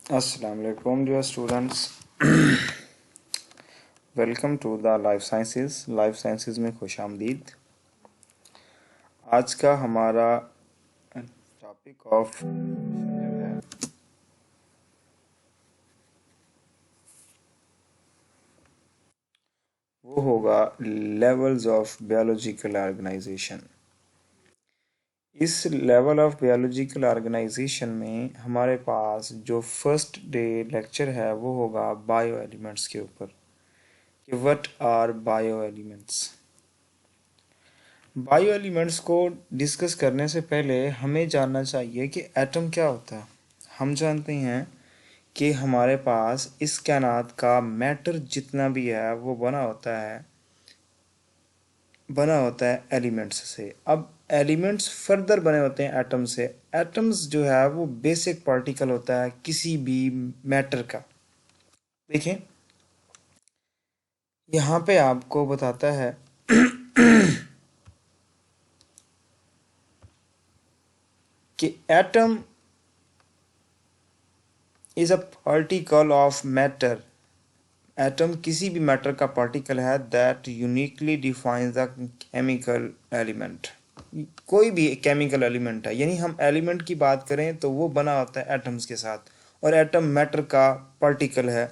Assalamu alaikum dear students. Welcome to the life sciences में खुश आमदीद। आज का हमारा टॉपिक ऑफ है वो होगा लेवल्स ऑफ बायोलॉजिकल ऑर्गेनाइजेशन। इस लेवल ऑफ बायोलॉजिकल ऑर्गेनाइजेशन में हमारे पास जो फर्स्ट डे लेक्चर है वो होगा बायो एलिमेंट्स के ऊपर कि what are bio elements. Bio elements को डिस्कस करने से पहले हमें जानना चाहिए कि एटम क्या होता है। हम जानते हैं कि हमारे पास इस कायनात का मैटर जितना भी है वो बना होता है एलिमेंट्स से। अब एलिमेंट्स फर्दर बने होते हैं एटम से। एटम्स जो है वो बेसिक पार्टिकल होता है किसी भी मैटर का। देखें, यहाँ पे आपको बताता है कि atom is a particle of matter. Atom किसी भी मैटर का पार्टिकल है that uniquely defines the chemical element. कोई भी केमिकल एलिमेंट है, यानी हम एलिमेंट की बात करें तो वो बना होता है एटम्स के साथ, और एटम मैटर का पार्टिकल है।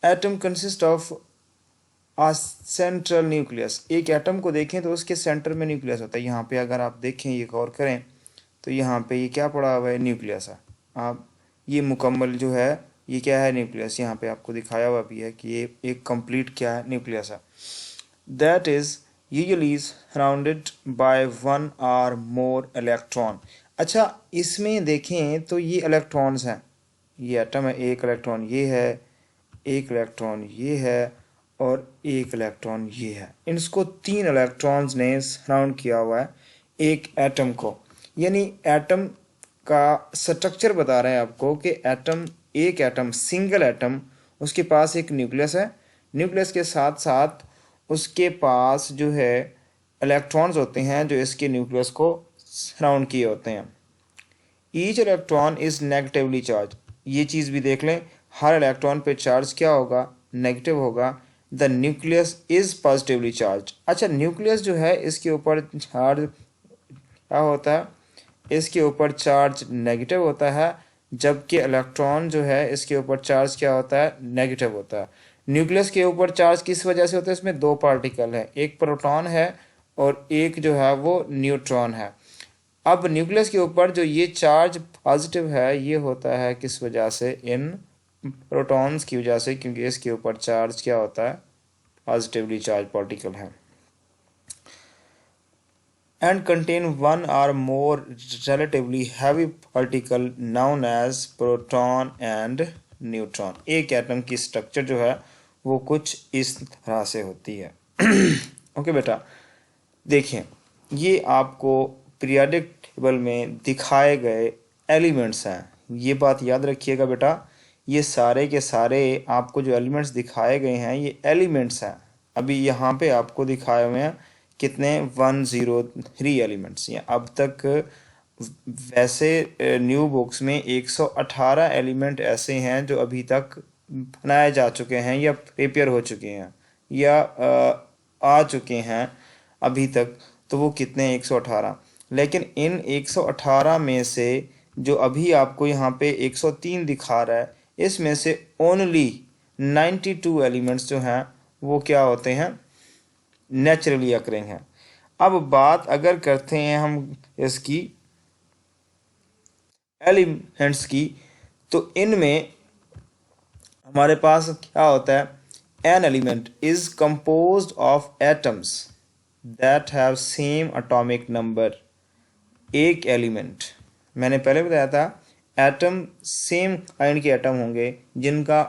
Atom consist of a central nucleus. एक एटम को देखें तो उसके सेंटर में न्यूक्लियस होता है। यहाँ पे अगर आप देखें, ये गौर करें तो यहाँ पे ये क्या पड़ा हुआ है, न्यूक्लियस है। आप ये मुकम्मल जो है ये क्या है, न्यूक्लियस। यहाँ पे आपको दिखाया हुआ भी है कि ये एक कंप्लीट क्या है, न्यूक्लियस है। That is usually surrounded by one और मोर इलेक्ट्रॉन। अच्छा, इसमें देखें तो ये इलेक्ट्रॉन्स हैं। ये एटम है, एक इलेक्ट्रॉन ये है, एक इलेक्ट्रॉन ये है, और एक इलेक्ट्रॉन ये है। इसको 3 इलेक्ट्रॉन्स ने सराउंड किया हुआ है एक एटम को। यानी एटम का स्ट्रक्चर बता रहे हैं आपको कि एटम, एक एटम, सिंगल एटम, उसके पास एक न्यूक्लियस है। न्यूक्लियस के साथ साथ उसके पास जो है इलेक्ट्रॉन्स होते हैं जो इसके न्यूक्लियस को सराउंड किए होते हैं। Each electron is negatively charge. ये चीज़ भी देख लें, हर इलेक्ट्रॉन पे चार्ज क्या होगा, नेगेटिव होगा। The nucleus is positively charge. अच्छा, न्यूक्लियस जो है इसके ऊपर चार्ज क्या होता है, इसके ऊपर चार्ज नेगेटिव होता है, जबकि इलेक्ट्रॉन जो है इसके ऊपर चार्ज क्या होता है, नेगेटिव होता है। न्यूक्लियस के ऊपर चार्ज किस वजह से होता है, इसमें 2 पार्टिकल है, एक प्रोटॉन है और एक जो है वो न्यूट्रॉन है। अब न्यूक्लियस के ऊपर जो ये चार्ज पॉजिटिव है ये होता है किस वजह से, इन प्रोटॉन्स की वजह से, क्योंकि इसके ऊपर चार्ज क्या होता है, पॉजिटिवली चार्ज पार्टिकल है। And contain one or more relatively heavy particle known as proton and neutron। एक एटम की स्ट्रक्चर जो है वो कुछ इस तरह से होती है। ओके बेटा, देखें, ये आपको पीरियोडिक टेबल में दिखाए गए एलिमेंट्स हैं। ये बात याद रखिएगा बेटा, ये सारे के सारे आपको जो एलिमेंट्स दिखाए गए हैं ये एलिमेंट्स हैं। अभी यहाँ पे आपको दिखाए हुए हैं कितने, 103 एलिमेंट्स। या अब तक वैसे न्यू बुक्स में 118 एलिमेंट ऐसे हैं जो अभी तक बनाए जा चुके हैं या प्रिपेयर हो चुके हैं या आ चुके हैं अभी तक। तो वो कितने, 118। लेकिन इन 118 में से जो अभी आपको यहाँ पे 103 दिखा रहा है, इसमें से ओनली 92 एलिमेंट्स जो हैं वो क्या होते हैं, नेचुरली अकरिंग हैं। अब बात अगर करते हैं हम इसकी एलिमेंट्स की, तो इनमें हमारे पास क्या होता है, an element is composed of atoms that have same atomic number. एक एलिमेंट, मैंने पहले बताया था, एटम सेम काइंड के एटम होंगे जिनका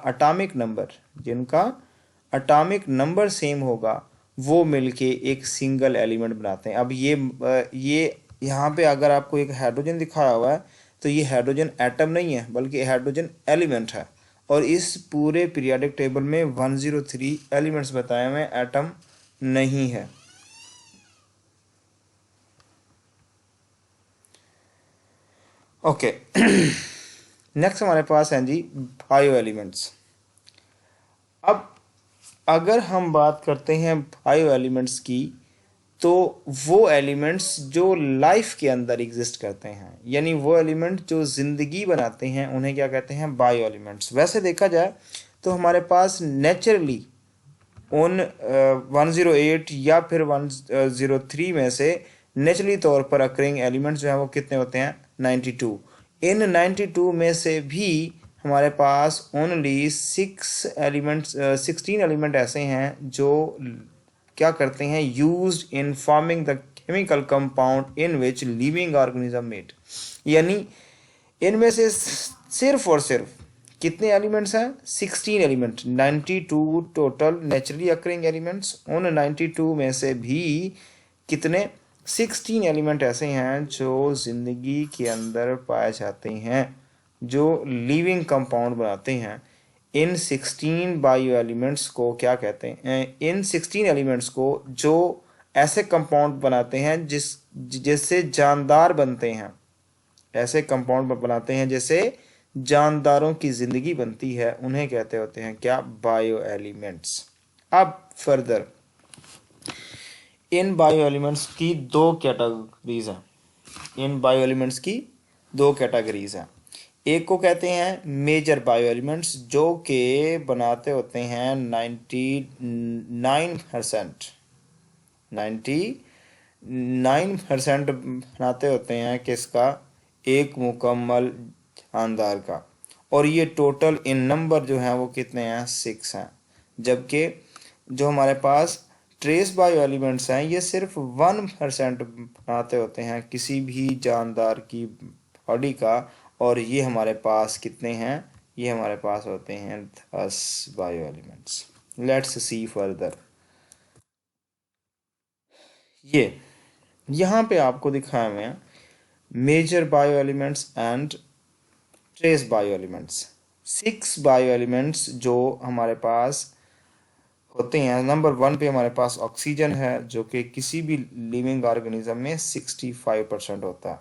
एटॉमिक नंबर सेम होगा, वो मिलके एक सिंगल एलिमेंट बनाते हैं। अब ये यहाँ पे अगर आपको एक हाइड्रोजन दिखाया हुआ है तो ये हाइड्रोजन एटम नहीं है बल्कि हाइड्रोजन एलिमेंट है। और इस पूरे पीरियोडिक टेबल में 103 एलिमेंट्स बताए हुए, एटम नहीं है। ओके नेक्स्ट हमारे पास हैं जी बायो एलिमेंट्स। अब अगर हम बात करते हैं बायो एलिमेंट्स की, तो वो एलिमेंट्स जो लाइफ के अंदर एग्जिस्ट करते हैं, यानी वो एलिमेंट जो ज़िंदगी बनाते हैं, उन्हें क्या कहते हैं? Bio elements. वैसे देखा जाए तो हमारे पास नेचुरली उन 108 या फिर 103 में से नेचुरली तौर पर अकरिंग एलिमेंट्स जो हैं वो कितने होते हैं? 92। इन 92 में से भी हमारे पास ओनली 16 एलिमेंट ऐसे हैं जो क्या करते हैं? Used in forming the chemical compound in which living organism made. यानी इनमें से सिर्फ और सिर्फ कितने एलिमेंट्स हैं? 16 element. 92 total naturally occurring elements. उन 92 में से भी कितने? 16 एलिमेंट ऐसे हैं जो ज़िंदगी के अंदर पाए जाते हैं, जो लिविंग कंपाउंड बनाते हैं। इन 16 बायो एलिमेंट्स को क्या कहते हैं? इन 16 एलिमेंट्स को जो ऐसे कंपाउंड बनाते हैं जिससे जानदार बनते हैं, ऐसे कंपाउंड बनाते हैं जैसे जानदारों की ज़िंदगी बनती है, उन्हें कहते होते हैं क्या? Bio elements. अब फर्दर इन बायो एलिमेंट्स की दो कैटेगरीज हैं। इन बायो एलिमेंट्स की दो कैटेगरीज हैं। एक को कहते हैं मेजर बायो एलिमेंट्स, जो कि बनाते होते हैं 99% बनाते होते हैं किसका? एक मुकम्मल जानदार का। और ये टोटल इन नंबर जो हैं वो कितने हैं? 6 हैं। जबकि जो हमारे पास ट्रेस बायो एलिमेंट्स हैं, ये सिर्फ 1% बनाते होते हैं किसी भी जानदार की बॉडी का। और ये हमारे पास कितने हैं? ये हमारे पास होते हैं 10 bio elements. Let's see further. ये यहाँ पे आपको दिखाया हुए हैं major bio elements and trace bio elements. 6 bio elements जो हमारे पास होते हैं। नंबर 1 पे हमारे पास ऑक्सीजन है, जो कि किसी भी लिविंग ऑर्गेनिज्म में 65% होता है,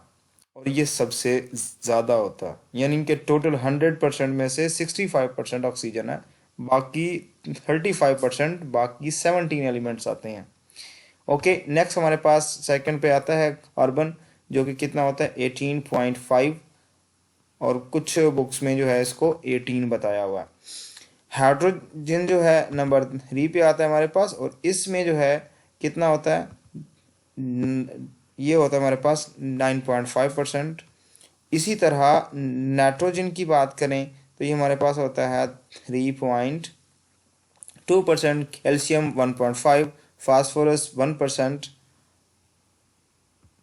और ये सबसे ज़्यादा होता है। यानी कि टोटल 100% में से 65% ऑक्सीजन है, बाकी 35%, बाकी 17 एलिमेंट्स आते हैं। ओके, नेक्स्ट हमारे पास सेकंड पे आता है कार्बन, जो कि कितना होता है? 18.5, और कुछ बुक्स में जो है इसको 18 बताया हुआ है। हाइड्रोजन जो है नंबर 3 पे आता है हमारे पास, और इसमें जो है कितना होता है? ये होता है हमारे पास 9.5%। इसी तरह नाइट्रोजन की बात करें तो ये हमारे पास होता है 3.2%, कैल्शियम 1.5, फास्फोरस 1%।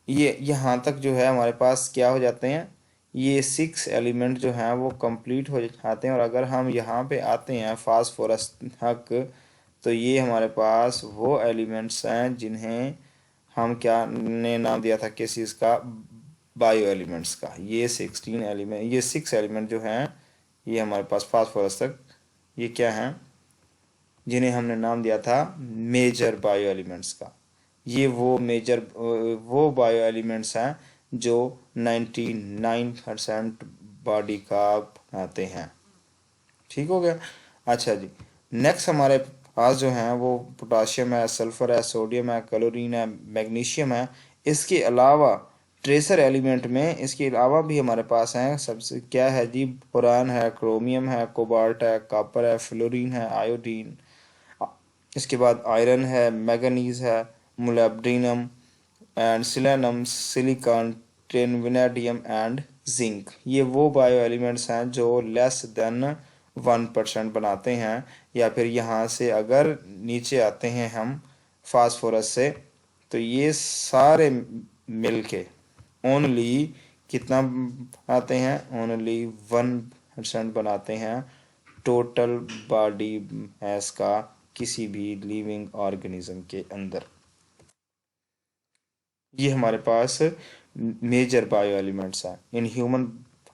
ये यहाँ तक जो है हमारे पास क्या हो जाते हैं? ये 6 एलिमेंट जो हैं वो कंप्लीट हो जाते हैं। और अगर हम यहाँ पे आते हैं फास्फोरस तक, तो ये हमारे पास वो एलिमेंट्स हैं जिन्हें हम क्या ने नाम दिया था किस चीज़ का? बायो एलिमेंट्स का। ये 16 एलिमेंट, ये 6 एलिमेंट जो हैं, ये हमारे पास फास्फोरस तक, ये क्या हैं? जिन्हें हमने नाम दिया था मेजर बायो एलिमेंट्स का। ये वो बायो एलिमेंट्स हैं जो 99% बॉडी का बनाते हैं। ठीक हो गया? अच्छा जी, नेक्स्ट हमारे पास जो हैं वो पोटाशियम है, सल्फर है, सोडियम है, क्लोरीन है, मैग्नीशियम है। इसके अलावा ट्रेसर एलिमेंट में इसके अलावा भी हमारे पास हैं, सबसे क्या है जी? बोरान है, क्रोमियम है, कोबाल्ट है, कॉपर है, फ्लोरीन है, आयोडीन। इसके बाद आयरन है, मैंगनीज है, molybdenum and selenium, silicon, tin, vanadium and zinc. ये वो बायो एलिमेंट्स हैं जो लेस देन 1% बनाते हैं। या फिर यहाँ से अगर नीचे आते हैं हम फास्फोरस से, तो ये सारे मिलके ओनली कितना बनाते हैं? ओनली 1% बनाते हैं टोटल बॉडी मास का किसी भी लिविंग ऑर्गेनिज्म के अंदर। ये हमारे पास मेजर बायो एलिमेंट्स हैं। In human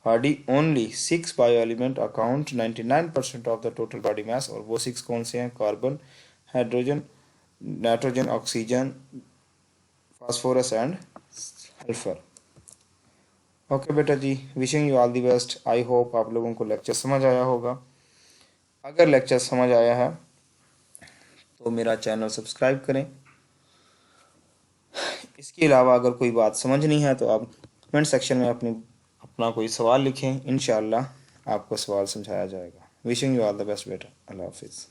body only 6 bio element account 99% of the total body mass. और वो 6 कौन से हैं? Carbon, hydrogen, nitrogen, oxygen, phosphorus and sulphur. Okay बेटा जी, wishing you all the best. I hope आप लोगों को लेक्चर समझ आया होगा। अगर लेक्चर समझ आया है तो मेरा चैनल सब्सक्राइब करें। इसके अलावा अगर कोई बात समझ नहीं है तो आप कमेंट सेक्शन में अपना कोई सवाल लिखें, इंशाअल्लाह आपको सवाल समझाया जाएगा। Wishing you all the best बेटा। अल्लाह हाफिज़।